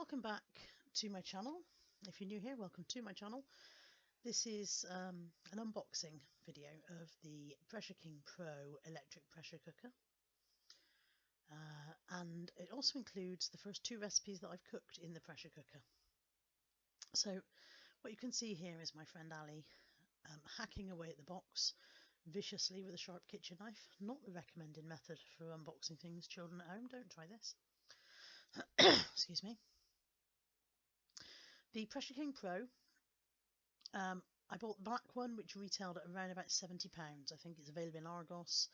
Welcome back to my channel. If you're new here, welcome to my channel. This is an unboxing video of the Pressure King Pro electric pressure cooker. And it also includes the first two recipes that I've cooked in the pressure cooker. So what you can see here is my friend Ali hacking away at the box viciously with a sharp kitchen knife. Not the recommended method for unboxing things, children at home. Don't try this. Excuse me. The Pressure King Pro, I bought the black one, which retailed at around about £70. I think it's available in Argos.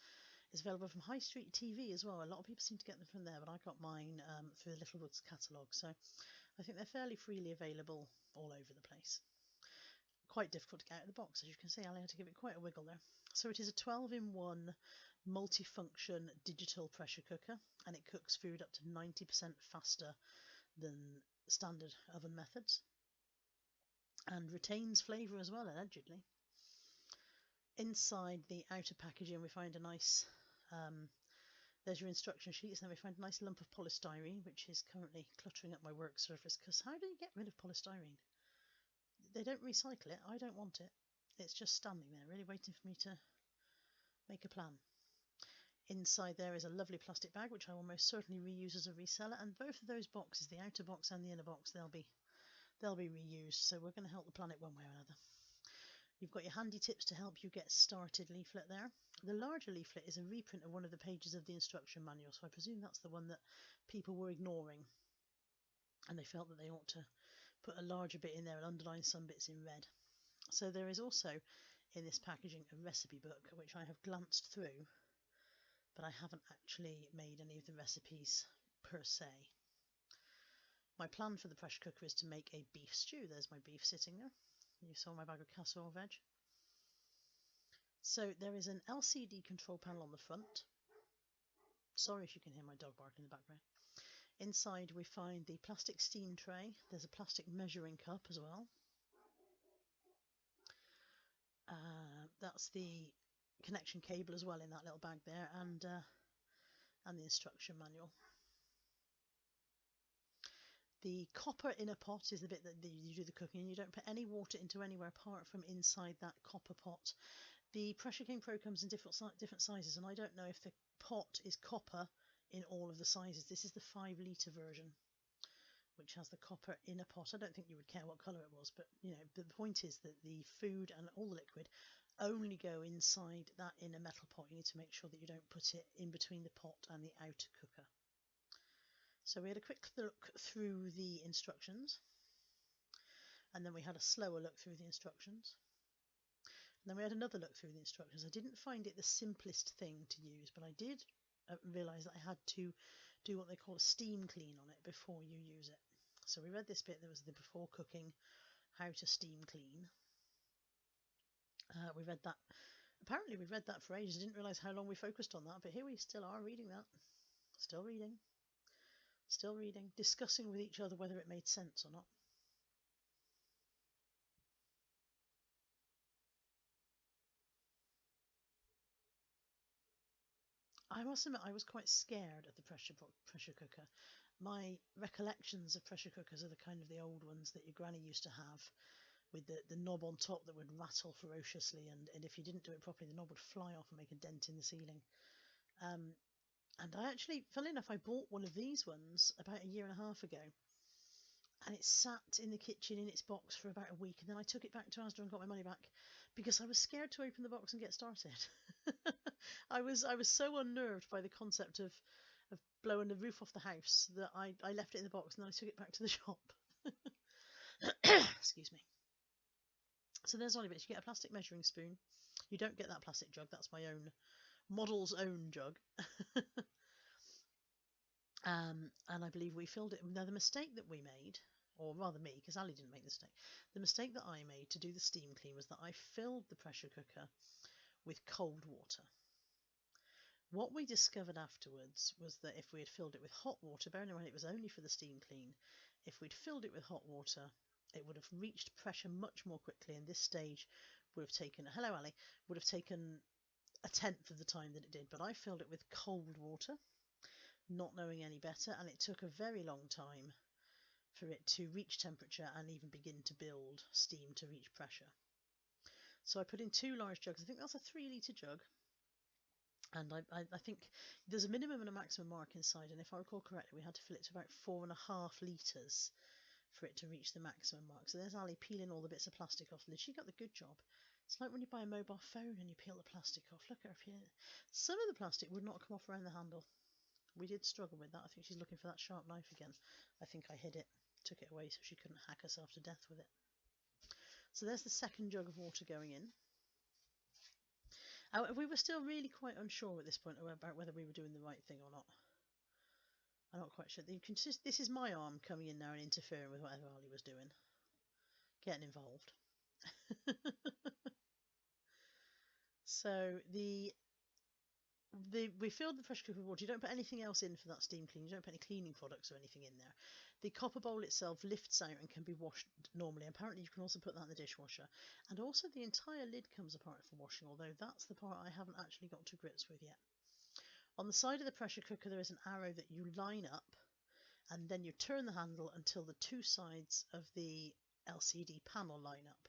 It's available from High Street TV as well. A lot of people seem to get them from there, but I got mine through the Little Woods catalogue. So I think they're fairly freely available all over the place. Quite difficult to get out of the box, as you can see. I had to give it quite a wiggle there. So it is a 12-in-1 multifunction digital pressure cooker, and it cooks food up to 90% faster than standard oven methods, and retains flavour as well, allegedly. Inside the outer packaging we find a nice, there's your instruction sheets, and then we find a nice lump of polystyrene, which is currently cluttering up my work surface, because how do you get rid of polystyrene? They don't recycle it, I don't want it. It's just standing there, really waiting for me to make a plan. Inside there is a lovely plastic bag, which I will most certainly reuse as a reseller, and both of those boxes, the outer box and the inner box, they'll be reused, so we're going to help the planet one way or another. You've got your handy tips to help you get started leaflet there. The larger leaflet is a reprint of one of the pages of the instruction manual, so I presume that's the one that people were ignoring, and they felt that they ought to put a larger bit in there and underline some bits in red. So there is also in this packaging a recipe book, which I have glanced through, but I haven't actually made any of the recipes per se. My plan for the pressure cooker is to make a beef stew. There's my beef sitting there. You saw my bag of casserole veg. So there is an LCD control panel on the front. Sorry if you can hear my dog barking in the background. Inside we find the plastic steam tray. There's a plastic measuring cup as well. That's the connection cable as well in that little bag there, and the instruction manual. The copper inner pot is the bit that you do the cooking, and you don't put any water into anywhere apart from inside that copper pot. The Pressure King Pro comes in different sizes, and I don't know if the pot is copper in all of the sizes. This is the 5-litre version, which has the copper inner pot. I don't think you would care what colour it was, but you know, the point is that the food and all the liquid only go inside that inner metal pot. You need to make sure that you don't put it in between the pot and the outer cooker. So we had a quick look through the instructions, and then we had a slower look through the instructions, and then we had another look through the instructions. I didn't find it the simplest thing to use, but I did realise that I had to do what they call a steam clean on it before you use it. So we read this bit. There was the before cooking, how to steam clean. We read that. Apparently we read that for ages. I didn't realise how long we focused on that, but here we still are reading that. Still reading, discussing with each other whether it made sense or not. I must admit I was quite scared of the pressure cooker. My recollections of pressure cookers are the kind of the old ones that your granny used to have, with the knob on top that would rattle ferociously, and if you didn't do it properly, the knob would fly off and make a dent in the ceiling. And I actually, funnily enough, I bought one of these ones about 1.5 years ago, and it sat in the kitchen in its box for about a week, and then I took it back to Asda and got my money back because I was scared to open the box and get started. I was so unnerved by the concept of blowing the roof off the house that I left it in the box, and then I took it back to the shop. Excuse me. So there's all of it. You get a plastic measuring spoon. You don't get that plastic jug. That's my own model's own jug. And I believe we filled it. Now the mistake that we made, or rather me, because Ali didn't make the mistake. The mistake that I made to do the steam clean was that I filled the pressure cooker with cold water. What we discovered afterwards was that if we had filled it with hot water, bearing in mind it was only for the steam clean, if we'd filled it with hot water, it would have reached pressure much more quickly, and this stage would have taken, hello Ali, would have taken 1/10 of the time that it did. But I filled it with cold water, not knowing any better, and it took a very long time for it to reach temperature and even begin to build steam to reach pressure. So I put in 2 large jugs. I think that's a 3-litre jug. And I think there's a minimum and a maximum mark inside. And if I recall correctly, we had to fill it to about 4.5 litres for it to reach the maximum mark. So there's Ali peeling all the bits of plastic off the lid. She got the good job. It's like when you buy a mobile phone and you peel the plastic off. Look at her peel. Some of the plastic would not come off around the handle. We did struggle with that. I think she's looking for that sharp knife again. I think I hid it, took it away so she couldn't hack herself to death with it. So there's the second jug of water going in. We were still really quite unsure at this point about whether we were doing the right thing or not. I'm not quite sure. This is my arm coming in now and interfering with whatever Ali was doing. Getting involved. So we filled the pressure cooker with water. You don't put anything else in for that steam clean. You don't put any cleaning products or anything in there. The copper bowl itself lifts out and can be washed normally. Apparently you can also put that in the dishwasher. And also the entire lid comes apart for washing, although that's the part I haven't actually got to grips with yet. On the side of the pressure cooker there is an arrow that you line up, and then you turn the handle until the 2 sides of the LCD panel line up.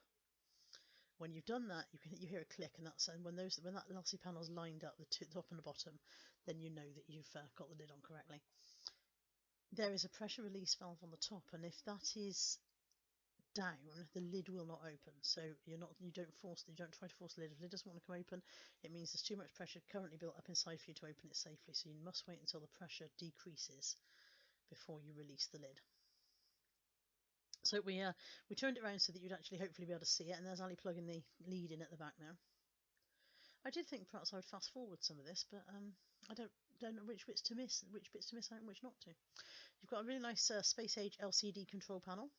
When you've done that, you hear a click, and when that LCD panel's lined up, the top and the bottom, then you know that you've got the lid on correctly. There is a pressure release valve on the top, and if that is down, the lid will not open. So you don't try to force the lid. If the lid doesn't want to come open, it means there's too much pressure currently built up inside for you to open it safely. So you must wait until the pressure decreases before you release the lid. So we turned it around so that you'd actually hopefully be able to see it, and there's Ali plugging the lead in at the back now. I did think perhaps I would fast forward some of this, but I don't know which bits to miss out and which not to. You've got a really nice space age LCD control panel,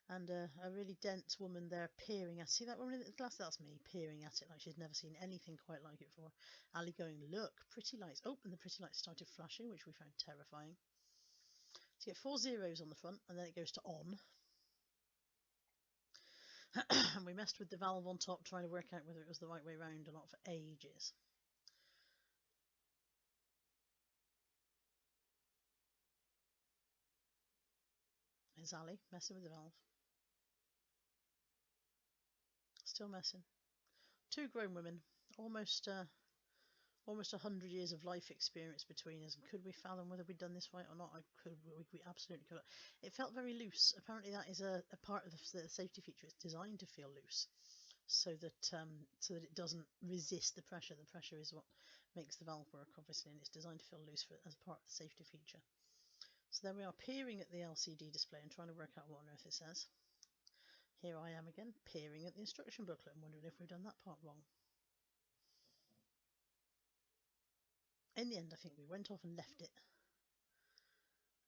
and a really dense woman there peering at. See that woman in the glass? That's me peering at it like she's never seen anything quite like it before. Ali going, look, pretty lights. Oh, and the pretty lights started flashing, which we found terrifying. So you get 4 zeros on the front, and then it goes to on. And we messed with the valve on top, trying to work out whether it was the right way round or not for ages. There's Ali messing with the valve. Still messing. 2 grown women, almost 100 years of life experience between us. And could we fathom whether we'd done this right or not? We absolutely could. It felt very loose. Apparently that is a part of the safety feature. It's designed to feel loose, so that it doesn't resist the pressure. The pressure is what makes the valve work, obviously, and it's designed to feel loose as part of the safety feature. So then we are peering at the LCD display and trying to work out what on earth it says. Here I am again, peering at the instruction booklet and wondering if we've done that part wrong. In the end, I think we went off and left it.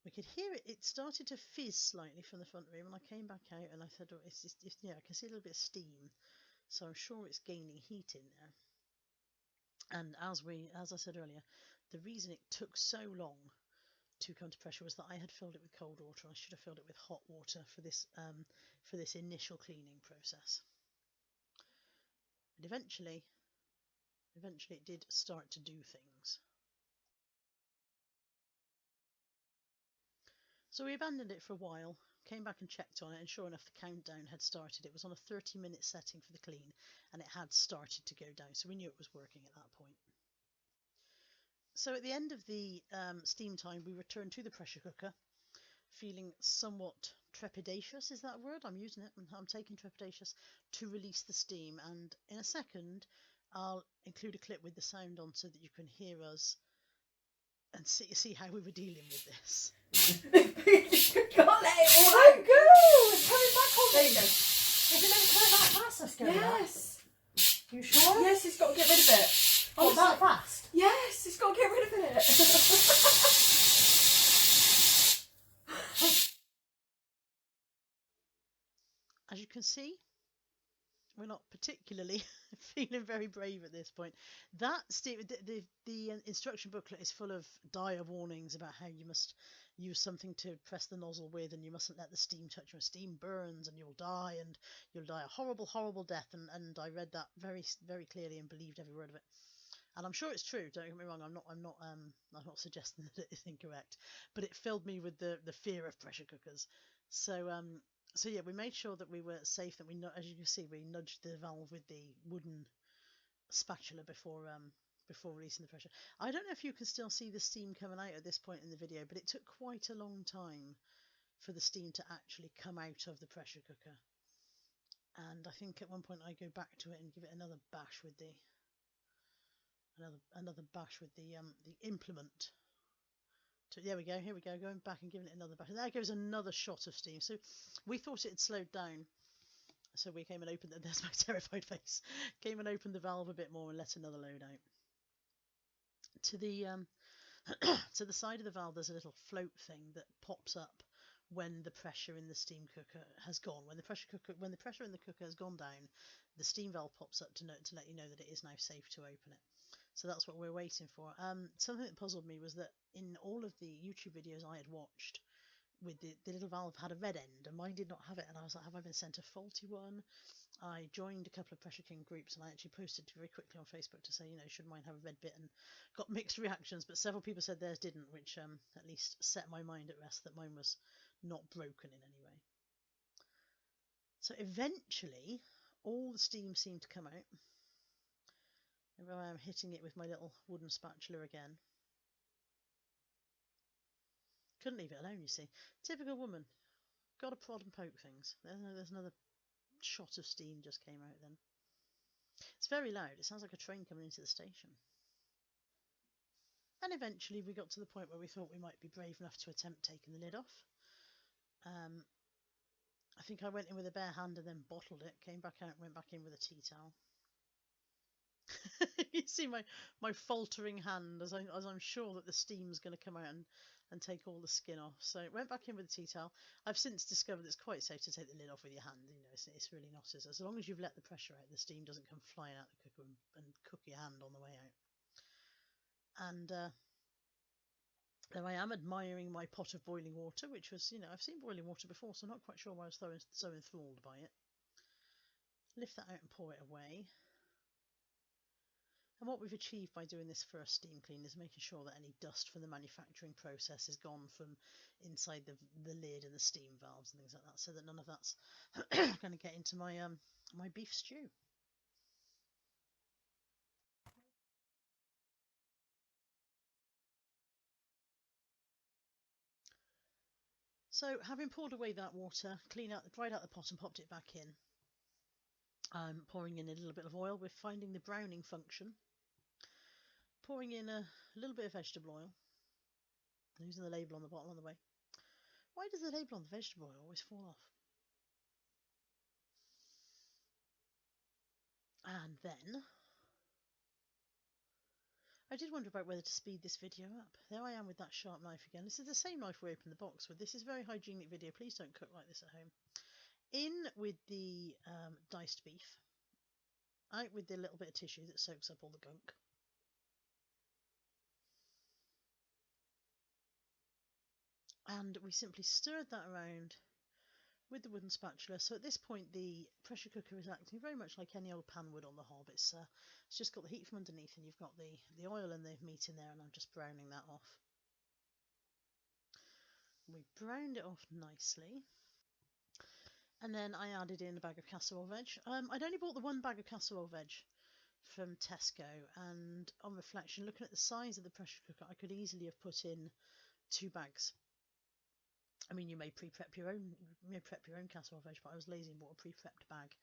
We could hear it. It started to fizz slightly from the front room, and I came back out and I said, oh, I can see a little bit of steam, so I'm sure it's gaining heat in there. And as I said earlier, the reason it took so long to come to pressure was that I had filled it with cold water. I should have filled it with hot water for this initial cleaning process. But eventually it did start to do things. So we abandoned it for a while, came back and checked on it, and sure enough the countdown had started. It was on a 30-minute setting for the clean, and it had started to go down, so we knew it was working at that point. So at the end of the steam time, we returned to the pressure cooker, feeling somewhat trepidatious. Is that a word? I'm using it. I'm taking trepidatious to release the steam, and in a second I'll include a clip with the sound on so that you can hear us and see how we were dealing with this. Can't let it all out. Go! It's coming back on. There you go. Is it meant to come that fast? Let's go. Yes. You sure? Yes, it's got to get rid of it. Oh, that fast? Yes, it's got to get rid of it. As you can see, we're not particularly feeling very brave at this point. The instruction booklet is full of dire warnings about how you must use something to press the nozzle with, and you mustn't let the steam touch your steam burns and you'll die a horrible death, and I read that very, very clearly and believed every word of it. And I'm sure it's true. Don't get me wrong. I'm not suggesting that it is incorrect, but it filled me with the fear of pressure cookers. So yeah, we made sure that we were safe. That as you can see, we nudged the valve with the wooden spatula before releasing the pressure. I don't know if you can still see the steam coming out at this point in the video, but it took quite a long time for the steam to actually come out of the pressure cooker. And I think at one point I go back to it and give it another bash with the implement. So there we go. Here we go. Going back and giving it another bash. And there goes another shot of steam. So we thought it had slowed down. So we came and opened it. There's my terrified face. Came and opened the valve a bit more and let another load out. To the to the side of the valve, there's a little float thing that pops up when the pressure in the steam cooker has gone. When the pressure in the cooker has gone down, the steam valve pops up to let you know that it is now safe to open it. So that's what we're waiting for. Something that puzzled me was that in all of the YouTube videos I had watched, with the little valve had a red end, and mine did not have it. And I was like, have I been sent a faulty one? I joined a couple of Pressure King groups, and I actually posted very quickly on Facebook to say, should mine have a red bit, and got mixed reactions. But several people said theirs didn't, which at least set my mind at rest that mine was not broken in any way. So eventually, all the steam seemed to come out. Here I am hitting it with my little wooden spatula again. Couldn't leave it alone, you see. Typical woman. Got to prod and poke things. There's another shot of steam just came out then. It's very loud. It sounds like a train coming into the station. And eventually we got to the point where we thought we might be brave enough to attempt taking the lid off. I think I went in with a bare hand and then bottled it, came back out and went back in with a tea towel. You see my faltering hand as I'm sure that the steam's going to come out and take all the skin off. So went back in with a tea towel. I've since discovered it's quite safe to take the lid off with your hand. It's really not as long as you've let the pressure out, the steam doesn't come flying out the cooker and cook your hand on the way out. And there I am admiring my pot of boiling water, which was, I've seen boiling water before, so I'm not quite sure why I was so enthralled by it. Lift that out and pour it away. And what we've achieved by doing this first steam clean is making sure that any dust from the manufacturing process is gone from inside the lid and the steam valves and things like that, so that none of that's going to get into my my beef stew. So having poured away that water, dried out the pot and popped it back in, I'm pouring in a little bit of oil. We're finding the browning function. Pouring in a little bit of vegetable oil. Using the label on the bottle on the way. Why does the label on the vegetable oil always fall off? And then I did wonder about whether to speed this video up. There I am with that sharp knife again. This is the same knife we opened the box with. This is a very hygienic video. Please don't cook like this at home. In with the diced beef. Out with the little bit of tissue that soaks up all the gunk. And we simply stirred that around with the wooden spatula. So at this point the pressure cooker is acting very much like any old pan would on the hob. It's just got the heat from underneath, and you've got the oil and the meat in there, and I'm just browning that off. We browned it off nicely. And then I added in a bag of casserole veg. I'd only bought the one bag of casserole veg from Tesco, and on reflection, looking at the size of the pressure cooker, I could easily have put in 2 bags. I mean, you may pre-prep your own casserole veg, but I was lazy and bought a pre-prepped bag.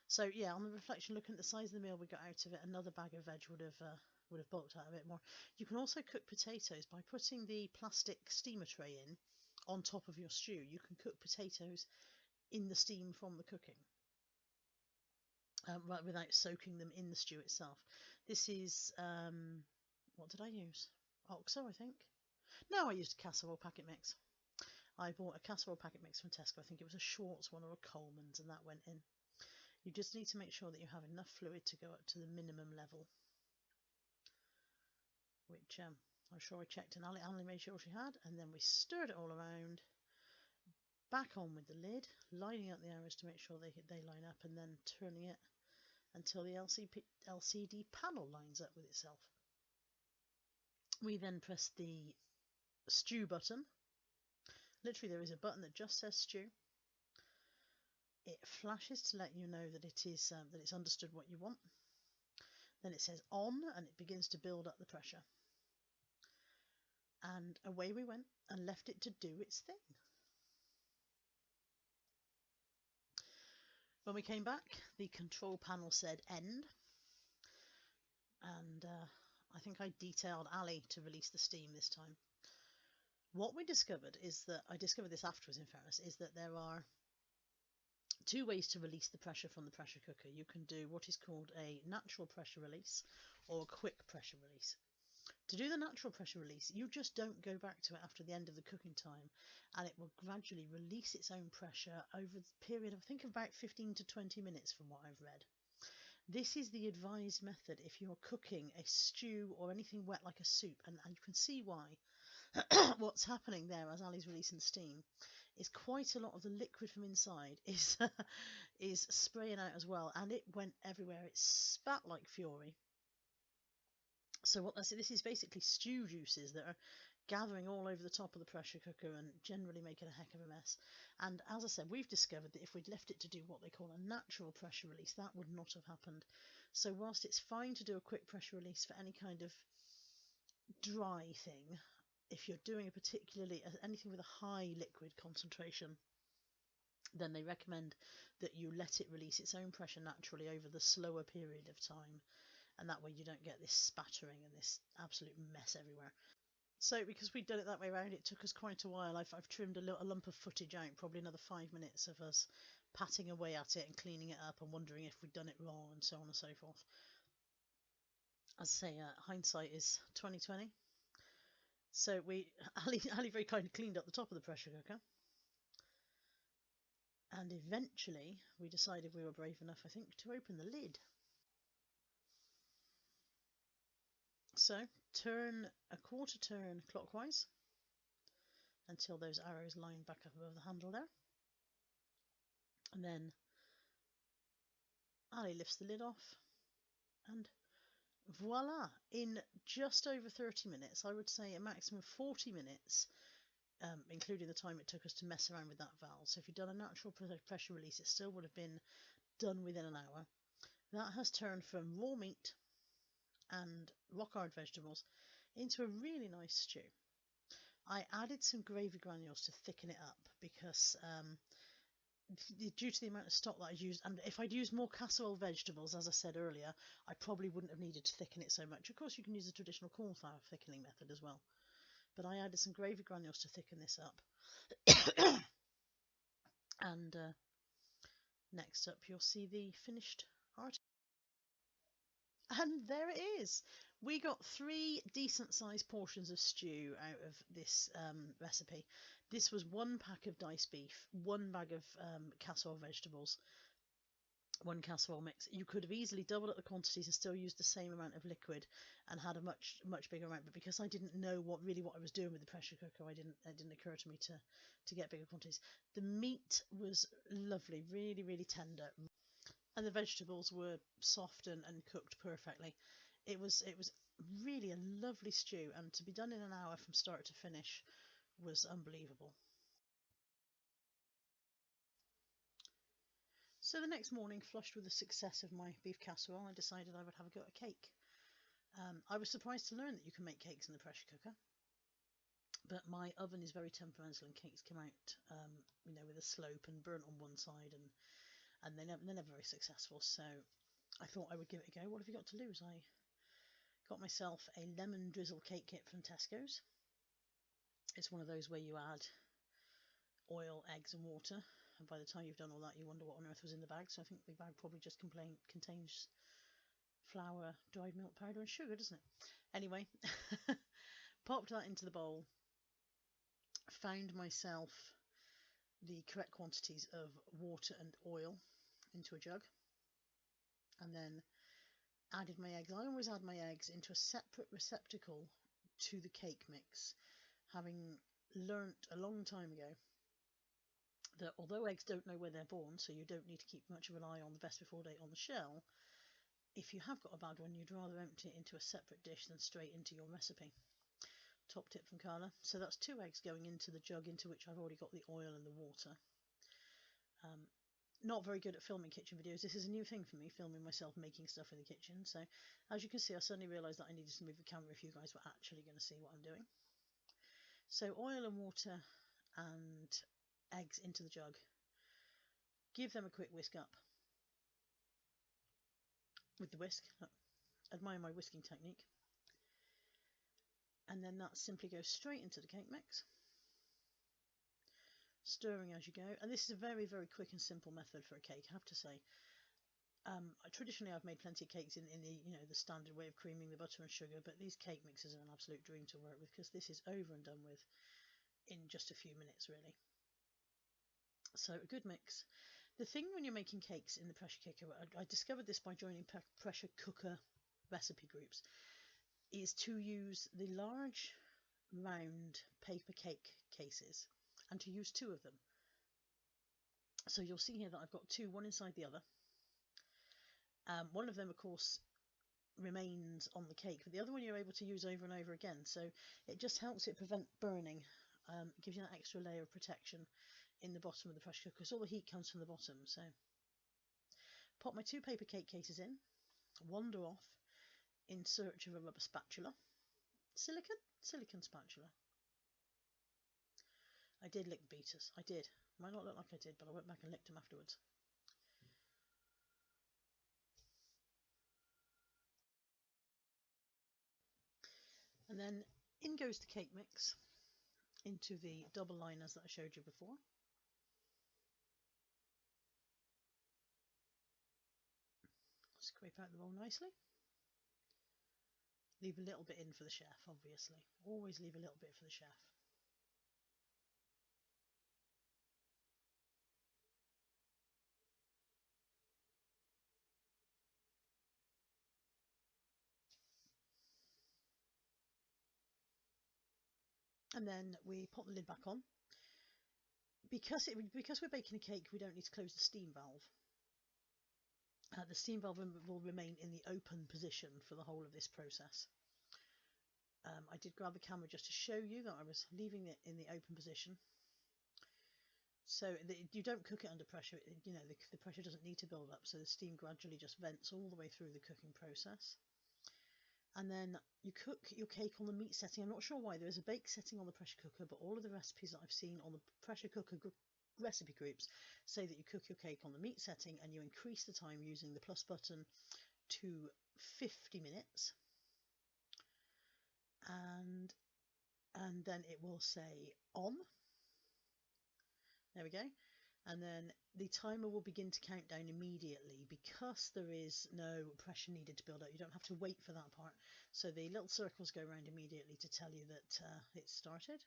So yeah, on the reflection, looking at the size of the meal we got out of it, another bag of veg would have bulked out a bit more. You can also cook potatoes by putting the plastic steamer tray in on top of your stew. You can cook potatoes in the steam from the cooking, without soaking them in the stew itself. This is what did I use? Oxo, I think. No, I used a casserole packet mix. I bought a casserole packet mix from Tesco. I think it was a Schwartz one or a Coleman's, and that went in. You just need to make sure that you have enough fluid to go up to the minimum level, which I'm sure I checked, and Ali made sure she had, and then we stirred it all around, back on with the lid, lining up the arrows to make sure they line up, and then turning it until the LCD panel lines up with itself. We then press the stew button. Literally, there is a button that just says stew. It flashes to let you know that it's understood what you want. Then it says on, and it begins to build up the pressure. And away we went and left it to do its thing. When we came back, the control panel said end, and I think I detailed Ali to release the steam this time. What we discovered is that, I discovered this afterwards in fairness, is that there are two ways to release the pressure from the pressure cooker. You can do what is called a natural pressure release or a quick pressure release. To do the natural pressure release, you just don't go back to it after the end of the cooking time, and it will gradually release its own pressure over the period of, I think, about 15 to 20 minutes from what I've read. This is the advised method if you're cooking a stew or anything wet like a soup, and you can see why. What's happening there as Ali's releasing steam is quite a lot of the liquid from inside is is spraying out as well, and it went everywhere. It spat like fury. So what this is basically stew juices that are gathering all over the top of the pressure cooker and generally making a heck of a mess. And as I said, we've discovered that if we'd left it to do what they call a natural pressure release, that would not have happened. So whilst it's fine to do a quick pressure release for any kind of dry thing, if you're doing a particularly anything with a high liquid concentration, then they recommend that you let it release its own pressure naturally over the slower period of time, and that way you don't get this spattering and this absolute mess everywhere. So because we'd done it that way around, it took us quite a while. I've trimmed a lump of footage out, probably another 5 minutes of us patting away at it and cleaning it up and wondering if we'd done it wrong and so on and so forth. As I say, hindsight is 2020. So Ali very kindly cleaned up the top of the pressure cooker, and eventually we decided we were brave enough, I think, to open the lid. So turn a quarter turn clockwise until those arrows line back up above the handle there, and then Ali lifts the lid off, and voila, in just over 30 minutes, I would say a maximum of 40 minutes, including the time it took us to mess around with that valve. So if you'd done a natural pressure release, it still would have been done within an hour. That has turned from raw meat and rock hard vegetables into a really nice stew. I added some gravy granules to thicken it up because due to the amount of stock that I used, and if I'd used more casserole vegetables, as I said earlier, I probably wouldn't have needed to thicken it so much. Of course, you can use the traditional cornflour thickening method as well, but I added some gravy granules to thicken this up. And next up, you'll see the finished article. And there it is. We got 3 decent sized portions of stew out of this recipe. This was 1 pack of diced beef, 1 bag of casserole vegetables, 1 casserole mix. You could have easily doubled up the quantities and still used the same amount of liquid and had a much bigger amount. But because I didn't know what I was doing with the pressure cooker, it didn't occur to me to get bigger quantities. The meat was lovely, really, really tender, and the vegetables were soft and cooked perfectly. It was really a lovely stew, and to be done in an hour from start to finish was unbelievable. So the next morning, flushed with the success of my beef casserole, I decided I would have a go at a cake. I was surprised to learn that you can make cakes in the pressure cooker, but my oven is very temperamental and cakes come out with a slope and burnt on one side, and they're never very successful. So I thought I would give it a go. What have you got to lose? I got myself a Lemon Drizzle Cake kit from Tesco's. It's one of those where you add oil, eggs and water, and by the time you've done all that, you wonder what on earth was in the bag. So I think the bag probably just contains flour, dried milk powder and sugar, doesn't it? Anyway, popped that into the bowl, found myself the correct quantities of water and oil into a jug, and then added my eggs. I always add my eggs into a separate receptacle to the cake mix, having learnt a long time ago that although eggs don't know where they're born, so you don't need to keep much of an eye on the best before date on the shell, if you have got a bad one, you'd rather empty it into a separate dish than straight into your recipe. top tip from Carla. So that's 2 eggs going into the jug into which I've already got the oil and the water. Not very good at filming kitchen videos. This is a new thing for me, filming myself making stuff in the kitchen. So as you can see, I suddenly realised that I needed to move the camera if you guys were actually going to see what I'm doing. So oil and water and eggs into the jug. Give them a quick whisk up with the whisk. Look, admire my whisking technique. And then that simply goes straight into the cake mix, stirring as you go. And this is a very, very quick and simple method for a cake, I have to say. Traditionally, I've made plenty of cakes in the the standard way of creaming the butter and sugar, but these cake mixes are an absolute dream to work with because this is over and done with in just a few minutes, really. So a good mix. The thing when you're making cakes in the pressure cooker, I discovered this by joining pressure cooker recipe groups, is to use the large round paper cake cases and to use 2 of them. So you'll see here that I've got 2, one inside the other. One of them, of course, remains on the cake, but the other one you're able to use over and over again. So it just helps it prevent burning. It gives you that extra layer of protection in the bottom of the pressure cooker because all the heat comes from the bottom. So pop my 2 paper cake cases in, wander off in search of a rubber spatula. Silicon spatula. I did lick the beaters. I did. Might not look like I did, but I went back and licked them afterwards. And then in goes the cake mix into the double liners that I showed you before. Scrape out the bowl nicely. Leave a little bit in for the chef, obviously. Always leave a little bit for the chef. And then we pop the lid back on. Because we're baking a cake, we don't need to close the steam valve. The steam valve will remain in the open position for the whole of this process. I did grab the camera just to show you that I was leaving it in the open position. So you don't cook it under pressure. The pressure doesn't need to build up, so the steam gradually just vents all the way through the cooking process. And then you cook your cake on the meat setting. I'm not sure why. There is a bake setting on the pressure cooker, but all of the recipes that I've seen on the pressure cooker recipe groups say that you cook your cake on the meat setting and you increase the time using the plus button to 50 minutes. And then it will say on. There we go. And then the timer will begin to count down immediately because there is no pressure needed to build up. You don't have to wait for that part. So the little circles go around immediately to tell you that it's started.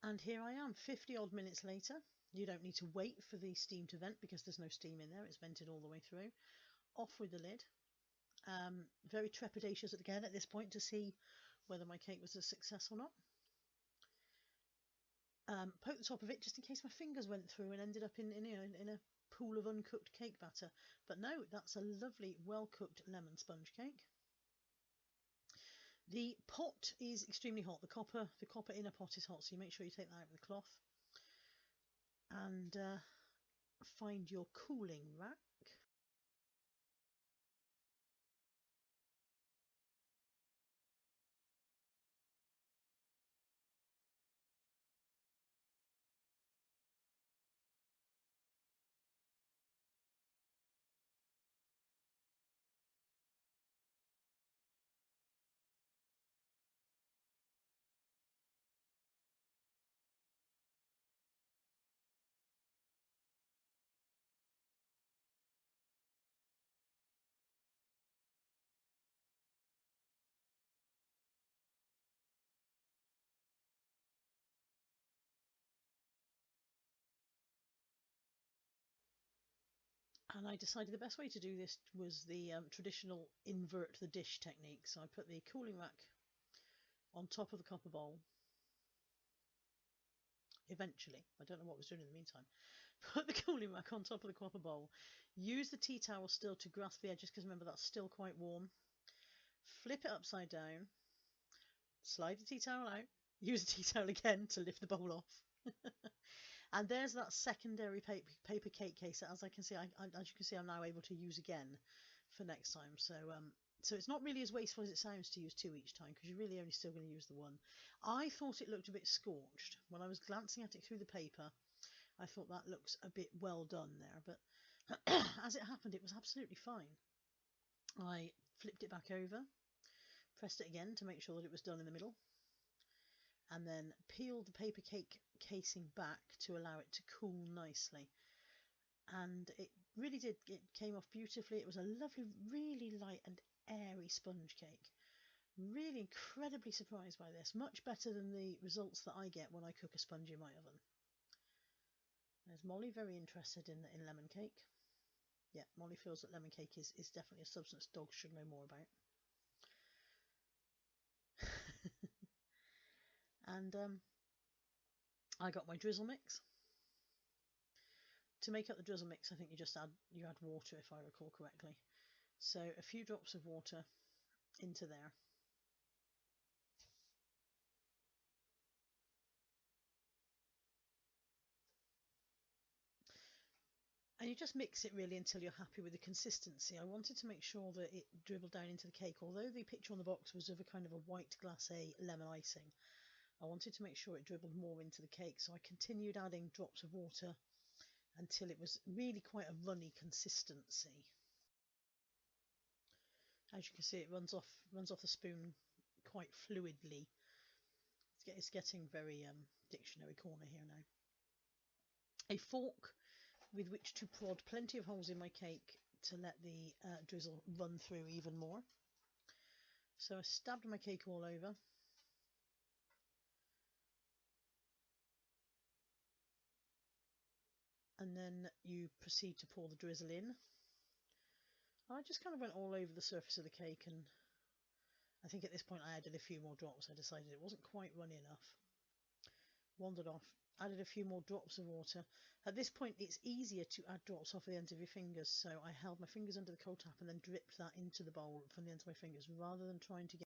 And here I am, 50 odd minutes later. You don't need to wait for the steam to vent because there's no steam in there. It's vented all the way through. Off with the lid. Very trepidatious again at this point to see whether my cake was a success or not. Poke the top of it just in case my fingers went through and ended up in a pool of uncooked cake batter. But no, that's a lovely, well-cooked lemon sponge cake. The pot is extremely hot. The copper inner pot is hot, so you make sure you take that out with a cloth. And find your cooling rack. And I decided the best way to do this was the traditional invert the dish technique. So I put the cooling rack on top of the copper bowl. Eventually, I don't know what I was doing in the meantime. Put the cooling rack on top of the copper bowl. Use the tea towel still to grasp the edges because remember that's still quite warm. Flip it upside down. slide the tea towel out, use the tea towel again to lift the bowl off. And there's that secondary paper cake case that, as you can see, I'm now able to use again for next time. So it's not really as wasteful as it sounds to use 2 each time, because you're really only still going to use the 1. I thought it looked a bit scorched. When I was glancing at it through the paper, I thought that looks a bit well done there, but as it happened, it was absolutely fine. I flipped it back over, pressed it again to make sure that it was done in the middle, and then peeled the paper cake casing back to allow it to cool nicely. And it really did, it came off beautifully. It was a lovely, really light and airy sponge cake. Really incredibly surprised by this. Much better than the results that I get when I cook a sponge in my oven. There's Molly, very interested in lemon cake. Yeah, Molly feels that lemon cake is definitely a substance dogs should know more about. And I got my drizzle mix. To make up the drizzle mix, I think you add water, if I recall correctly. So a few drops of water into there. And you just mix it really until you're happy with the consistency. I wanted to make sure that it dribbled down into the cake. Although the picture on the box was of a kind of a white glacé lemon icing, I wanted to make sure it dribbled more into the cake. So I continued adding drops of water until it was really quite a runny consistency. As you can see, it runs off the spoon quite fluidly. It's getting very dictionary corner here now. A fork with which to prod plenty of holes in my cake to let the drizzle run through even more. So I stabbed my cake all over. And then you proceed to pour the drizzle in. I just kind of went all over the surface of the cake, and I think at this point I added a few more drops. I decided it wasn't quite runny enough. Wandered off, added a few more drops of water. At this point it's easier to add drops off the ends of your fingers, so I held my fingers under the cold tap and then dripped that into the bowl from the ends of my fingers rather than trying to get